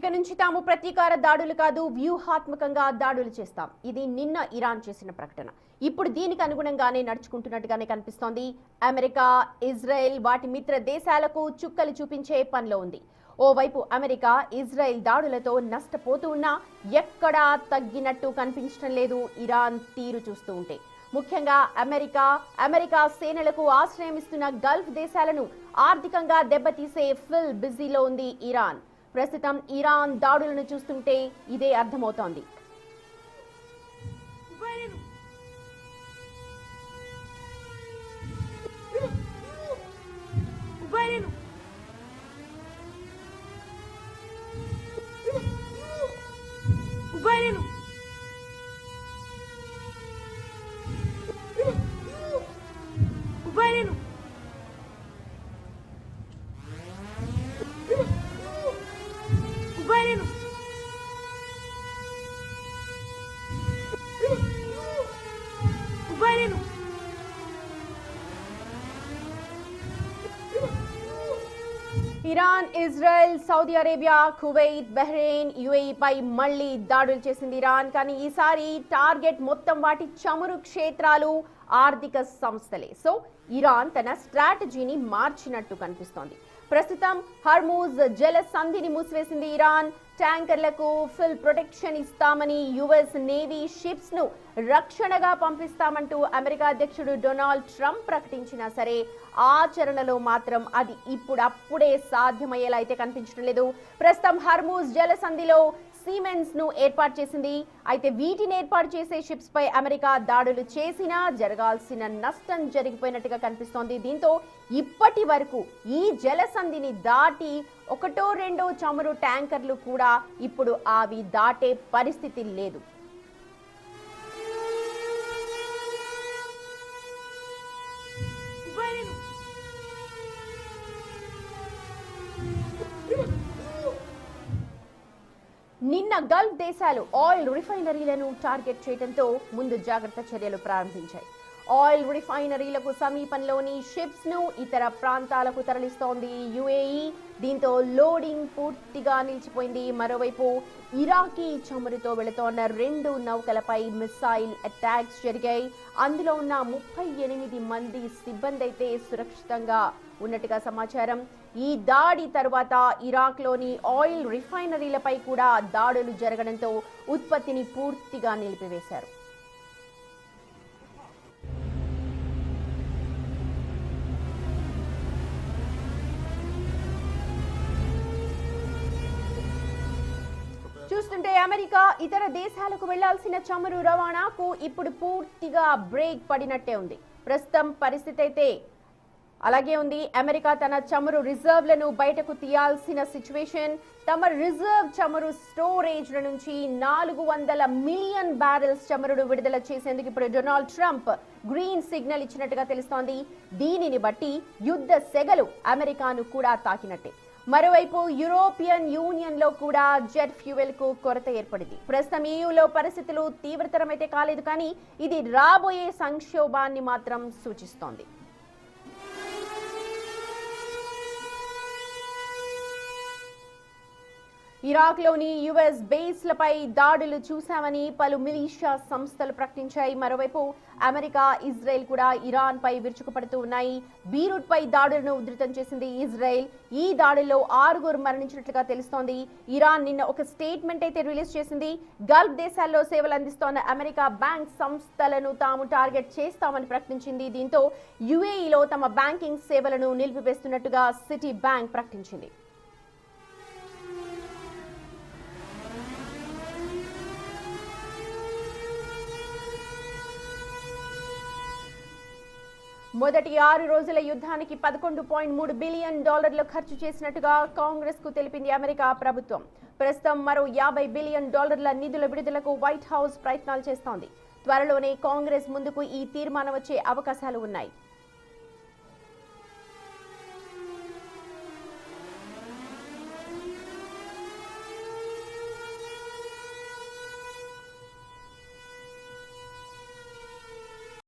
ఇక నుంచి తాము ప్రతీకార దాడులు కాదు వ్యూహాత్మకంగా దాడులు చేస్తాం. ఇది నిన్న ఇరాన్ చేసిన ప్రకటన. ఇప్పుడు దీనికి అనుగుణంగానే నడుచుకుంటున్నట్టుగానే కనిపిస్తోంది. అమెరికా, ఇజ్రాయెల్ వాటి మిత్ర దేశాలకు చుక్కలు చూపించే పనిలో ఉంది. ఓవైపు అమెరికా, ఇజ్రాయెల్ దాడులతో నష్టపోతూ ఉన్నా ఎక్కడా తగ్గినట్టు కనిపించడం లేదు ఇరాన్ తీరు చూస్తూ ఉంటే. ముఖ్యంగా అమెరికా సేనలకు ఆశ్రయం ఇస్తున్న గల్ఫ్ దేశాలను ఆర్థికంగా దెబ్బతీసే ఫుల్ బిజీలో ఉంది ఇరాన్. ప్రస్తుతం ఇరాన్ దాడులను చూస్తుంటే ఇదే అర్థమవుతోంది. Iran, Israel, Saudi Arabia, Kuwait, Bahrain, UAE పై మళ్లీ దాడులు చేసింది ఇరాన్. కానీ ఈసారి టార్గెట్ మొత్తం వాటి చమురు క్షేత్రాలు, ఆర్థిక సంస్థలే. సో ఇరాన్ తన స్ట్రాటజీని మార్చినట్టు కనిపిస్తోంది. ప్రస్తుతం హర్మూజ్ జల సంధిని మూసివేసింది ఇరాన్. ట్యాంకర్లకు ఫుల్ ప్రొటెక్షన్ ఇస్తామని, యుఎస్ నేవీ షిప్స్ ను రక్షణగా పంపిస్తామంటూ అమెరికా అధ్యక్షుడు డొనాల్డ్ ట్రంప్ ప్రకటించినా సరే ఆచరణలో మాత్రం అది ఇప్పుడప్పుడే సాధ్యమయ్యేలా అయితే కనిపించడం లేదు. ప్రస్తుతం హర్మూజ్ జల సంధిలో సీమెన్స్ ను ఏర్పాటు చేసింది. అయితే వీటిని ఏర్పాటు చేసే షిప్స్ పై అమెరికా దాడులు చేసినా జరగాల్సిన నష్టం జరిగిపోయినట్టుగా కనిపిస్తోంది. దీంతో ఇప్పటి వరకు ఈ జలసంధిని దాటి ఒకటో రెండో చమురు ట్యాంకర్లు కూడా ఇప్పుడు అవి దాటే పరిస్థితి లేదు. నిన్న గల్ఫ్ దేశాలు ఆయిల్ రిఫైనరీలను టార్గెట్ చేయడంతో ముందు జాగ్రత్త చర్యలు ప్రారంభించాయి. ఆయిల్ రిఫైనరీలకు సమీపంలోని షిప్స్ ను ఇతర ప్రాంతాలకు తరలిస్తోంది యుఏఈ. దీంతో లోడింగ్ పూర్తిగా నిలిచిపోయింది. మరోవైపు ఇరాకీ చమురుతో వెళుతోన్న 2 నౌకలపై మిసైల్ అటాక్స్ జరిగాయి. అందులో ఉన్న 38 మంది సిబ్బంది అయితే సురక్షితంగా ఉన్నట్టుగా సమాచారం. ఈ దాడి తర్వాత ఇరాక్లోని ఆయిల్ రిఫైనరీలపై కూడా దాడులు జరగడంతో ఉత్పత్తిని పూర్తిగా నిలిపివేశారు. చూస్తుంటే అమెరికా, ఇతర దేశాలకు వెళ్లాల్సిన చమురు రవాణాకు ఇప్పుడు పూర్తిగా బ్రేక్ పడినట్టే ఉంది. ప్రస్తుతం పరిస్థితి అయితే అలాగే ఉంది. అమెరికా తన చమురు రిజర్వ్లను బయటకు తీయాల్సిన సిచ్యువేషన్. తమ రిజర్వ్ చమురు స్టోరేజ్ల నుంచి 400 మిలియన్ బ్యారెల్స్ చమురును విడుదల చేసేందుకు ఇప్పుడు డొనాల్డ్ ట్రంప్ గ్రీన్ సిగ్నల్ ఇచ్చినట్టుగా తెలుస్తోంది. దీనిని బట్టి యుద్ధ సెగలు అమెరికాను కూడా తాకినట్టే. మరోవైపు యూరోపియన్ యూనియన్ లో కూడా జెట్ ఫ్యూయల్ కు కొరత ఏర్పడింది. ప్రస్తుతం ఈయూలో పరిస్థితులు తీవ్రతరమైతే కాలేదు, కానీ ఇది రాబోయే సంక్షోభాన్ని మాత్రం సూచిస్తోంది. ఇరాక్లోని యుఎస్ బేస్లపై దాడులు చూశామని పలు మిలిషియా సంస్థలు ప్రకటించాయి. మరోవైపు అమెరికా, ఇజ్రాయెల్ కూడా ఇరాన్ పై విరుచుకుపడుతూ ఉన్నాయి. బీరూట్ పై దాడులను ఉధృతం చేసింది ఇజ్రాయెల్. ఈ దాడుల్లో 6 మరణించినట్లుగా తెలుస్తోంది. ఇరాన్ నిన్న ఒక స్టేట్మెంట్ అయితే రిలీజ్ చేసింది. గల్ఫ్ దేశాల్లో సేవలు అందిస్తోన్న అమెరికా బ్యాంక్ సంస్థలను తాము టార్గెట్ చేస్తామని ప్రకటించింది. దీంతో యుఏఈలో తమ బ్యాంకింగ్ సేవలను నిలిపివేస్తున్నట్టుగా సిటీ బ్యాంక్ ప్రకటించింది. మొదటి 6 రోజుల యుద్ధానికి $11.3 బిలియన్ ఖర్చు చేసినట్టుగా కాంగ్రెస్ కు తెలిపింది అమెరికా ప్రభుత్వం. ప్రస్తుతం మరో $50 బిలియన్ నిధుల విడుదలకు వైట్ హౌస్ ప్రయత్నాలు చేస్తోంది. త్వరలోనే కాంగ్రెస్ ముందుకు ఈ తీర్మానం వచ్చే అవకాశాలు ఉన్నాయి.